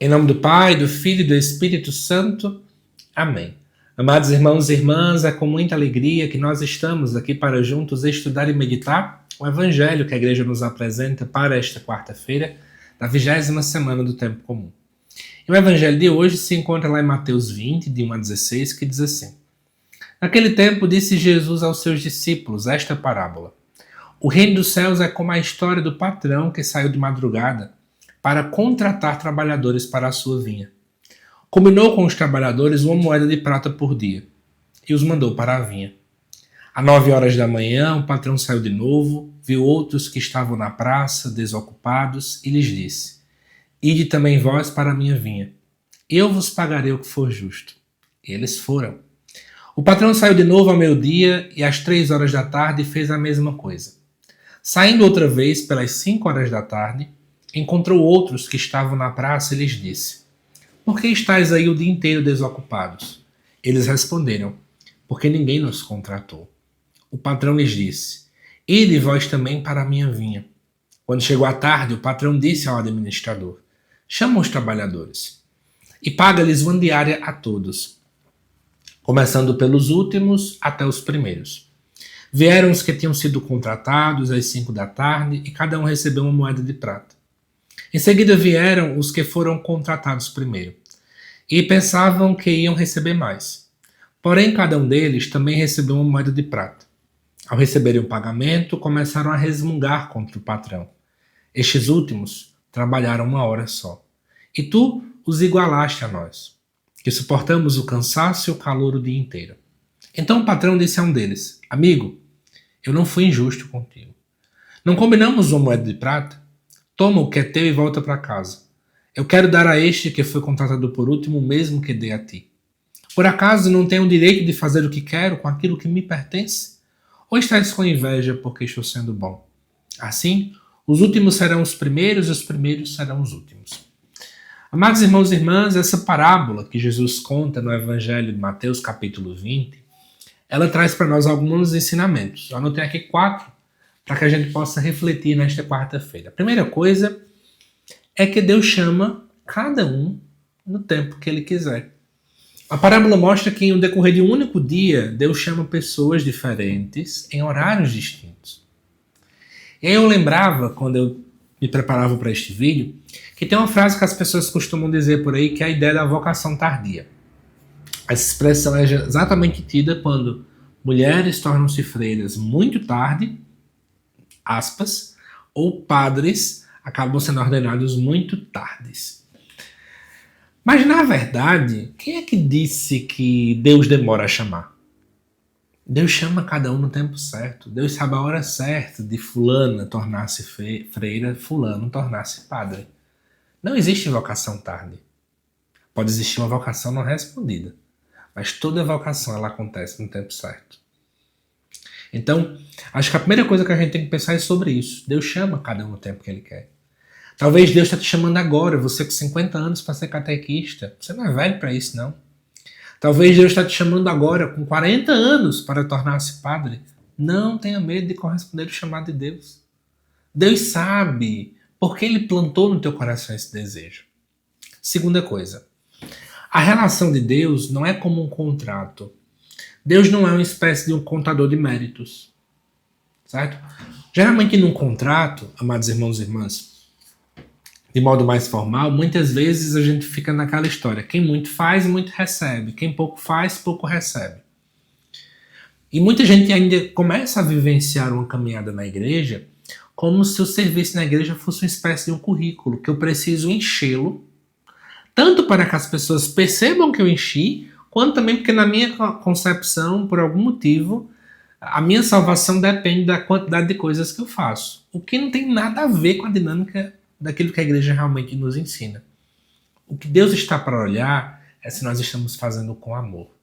Em nome do Pai, do Filho e do Espírito Santo. Amém. Amados irmãos e irmãs, é com muita alegria que nós estamos aqui para juntos estudar e meditar o Evangelho que a Igreja nos apresenta para esta quarta-feira, da 20ª semana do Tempo Comum. E o Evangelho de hoje se encontra lá em Mateus 20, de 1 a 16, que diz assim: Naquele tempo disse Jesus aos seus discípulos esta parábola: O reino dos céus é como a história do patrão que saiu de madrugada para contratar trabalhadores para a sua vinha. Combinou com os trabalhadores uma moeda de prata por dia e os mandou para a vinha. Às 9 horas da manhã, o patrão saiu de novo, viu outros que estavam na praça, desocupados, e lhes disse: Ide também vós para a minha vinha. Eu vos pagarei o que for justo. E eles foram. O patrão saiu de novo ao meio-dia e às 3 horas da tarde fez a mesma coisa. Saindo outra vez pelas 5 horas da tarde, encontrou outros que estavam na praça e lhes disse: Por que estáis aí o dia inteiro desocupados? Eles responderam: Porque ninguém nos contratou. O patrão lhes disse: Ide vós também para a minha vinha. Quando chegou a tarde, o patrão disse ao administrador: Chama os trabalhadores e paga-lhes uma diária a todos, começando pelos últimos até os primeiros. Vieram os que tinham sido contratados às 5 da tarde e cada um recebeu uma moeda de prata. Em seguida vieram os que foram contratados primeiro e pensavam que iam receber mais. Porém, cada um deles também recebeu uma moeda de prata. Ao receberem o pagamento, começaram a resmungar contra o patrão. Estes últimos trabalharam 1 hora só. E tu os igualaste a nós, que suportamos o cansaço e o calor o dia inteiro. Então o patrão disse a um deles: Amigo, eu não fui injusto contigo. Não combinamos uma moeda de prata? Toma o que é teu e volta para casa. Eu quero dar a este que foi contratado por último o mesmo que dei a ti. Por acaso não tenho o direito de fazer o que quero com aquilo que me pertence? Ou estás com inveja porque estou sendo bom? Assim, os últimos serão os primeiros e os primeiros serão os últimos. Amados irmãos e irmãs, essa parábola que Jesus conta no Evangelho de Mateus capítulo 20, ela traz para nós alguns ensinamentos. Eu anotei aqui 4 para que a gente possa refletir nesta quarta-feira. A primeira coisa é que Deus chama cada um no tempo que Ele quiser. A parábola mostra que, no decorrer de um único dia, Deus chama pessoas diferentes em horários distintos. E aí eu lembrava, quando eu me preparava para este vídeo, que tem uma frase que as pessoas costumam dizer por aí, que é a ideia da vocação tardia. Essa expressão é exatamente tida quando mulheres tornam-se freiras muito tarde, aspas, ou padres acabam sendo ordenados muito tardes. Mas, na verdade, quem é que disse que Deus demora a chamar? Deus chama cada um no tempo certo. Deus sabe a hora certa de fulana tornar-se freira, fulano tornar-se padre. Não existe vocação tarde. Pode existir uma vocação não respondida, mas toda vocação ela acontece no tempo certo. Então, acho que a primeira coisa que a gente tem que pensar é sobre isso. Deus chama cada um no tempo que Ele quer. Talvez Deus está te chamando agora, você com 50 anos para ser catequista. Você não é velho para isso, não. Talvez Deus está te chamando agora, com 40 anos, para tornar-se padre. Não tenha medo de corresponder ao chamado de Deus. Deus sabe porque Ele plantou no teu coração esse desejo. Segunda coisa, a relação de Deus não é como um contrato. Deus não é uma espécie de um contador de méritos, certo? Geralmente num contrato, amados irmãos e irmãs, de modo mais formal, muitas vezes a gente fica naquela história: quem muito faz, muito recebe. Quem pouco faz, pouco recebe. E muita gente ainda começa a vivenciar uma caminhada na igreja como se o serviço na igreja fosse uma espécie de um currículo, que eu preciso enchê-lo, tanto para que as pessoas percebam que eu enchi, quanto também porque na minha concepção, por algum motivo, a minha salvação depende da quantidade de coisas que eu faço. O que não tem nada a ver com a dinâmica daquilo que a igreja realmente nos ensina. O que Deus está para olhar é se nós estamos fazendo com amor.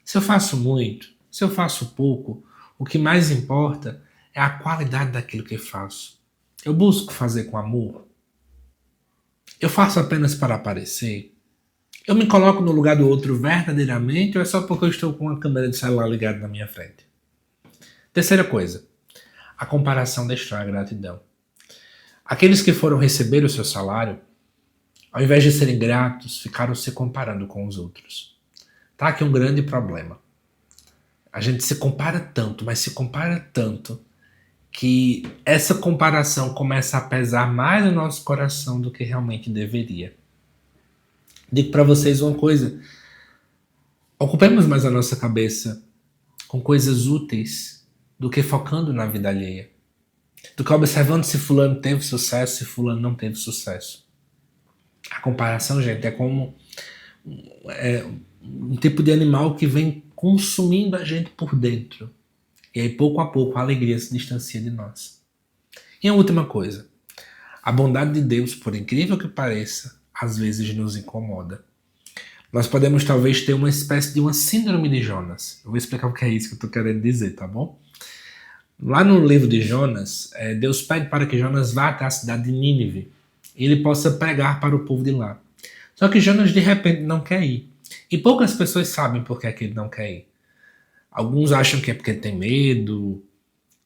Se eu faço muito, se eu faço pouco, o que mais importa é a qualidade daquilo que eu faço. Eu busco fazer com amor. Eu faço apenas para aparecer. Eu me coloco no lugar do outro verdadeiramente ou é só porque eu estou com a câmera de celular ligada na minha frente? Terceira coisa, a comparação destrói a gratidão. Aqueles que foram receber o seu salário Ao invés de serem gratos, ficaram se comparando com os outros. Tá aqui um grande problema. A gente se compara tanto, mas se compara tanto, que essa comparação começa a pesar mais no nosso coração do que realmente deveria. Digo para vocês uma coisa: ocupemos mais a nossa cabeça com coisas úteis do que focando na vida alheia, do que observando se fulano teve sucesso e fulano não teve sucesso. A comparação, gente, é como um tipo de animal que vem consumindo a gente por dentro. E aí, pouco a pouco, a alegria se distancia de nós. E a última coisa: a bondade de Deus, por incrível que pareça, às vezes nos incomoda. Nós podemos talvez ter uma espécie de uma síndrome de Jonas. Eu vou explicar o que é isso que eu estou querendo dizer, tá bom? Lá no livro de Jonas, Deus pede para que Jonas vá até a cidade de Nínive e ele possa pregar para o povo de lá. Só que Jonas de repente não quer ir. E poucas pessoas sabem por que ele não quer ir. Alguns acham que é porque ele tem medo,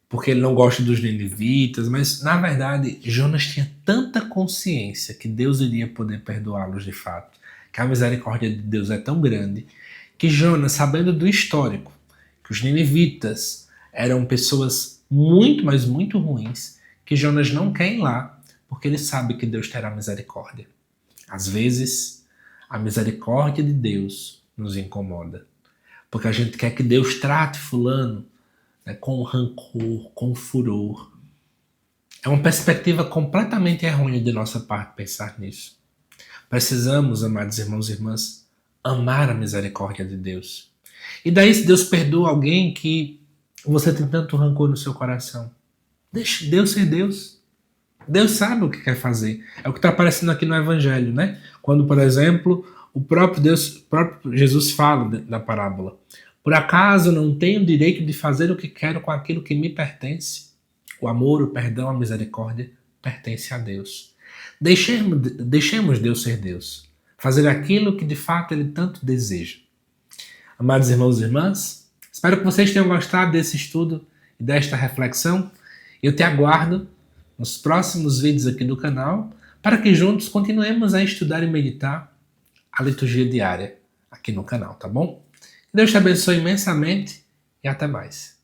porque ele não gosta dos ninivitas, mas na verdade Jonas tinha tanta consciência que Deus iria poder perdoá-los de fato, que a misericórdia de Deus é tão grande, que Jonas, sabendo do histórico, que os ninivitas eram pessoas muito, mas muito ruins, que Jonas não quer ir lá, porque ele sabe que Deus terá misericórdia. Às vezes, a misericórdia de Deus nos incomoda, porque a gente quer que Deus trate fulano, né, com rancor, com furor. É uma perspectiva completamente errônea de nossa parte pensar nisso. Precisamos, amados irmãos e irmãs, amar a misericórdia de Deus. E daí, se Deus perdoa alguém que você tem tanto rancor no seu coração, deixe Deus ser Deus. Deus sabe o que quer fazer. É o que está aparecendo aqui no Evangelho, né? Quando, por exemplo, o próprio Jesus fala da parábola: por acaso não tenho direito de fazer o que quero com aquilo que me pertence? O amor, o perdão, a misericórdia pertence a Deus. Deixemos Deus ser Deus. Fazer aquilo que de fato Ele tanto deseja. Amados irmãos e irmãs, espero que vocês tenham gostado desse estudo e desta reflexão. Eu te aguardo nos próximos vídeos aqui do canal, para que juntos continuemos a estudar e meditar a liturgia diária aqui no canal, tá bom? Que Deus te abençoe imensamente e até mais.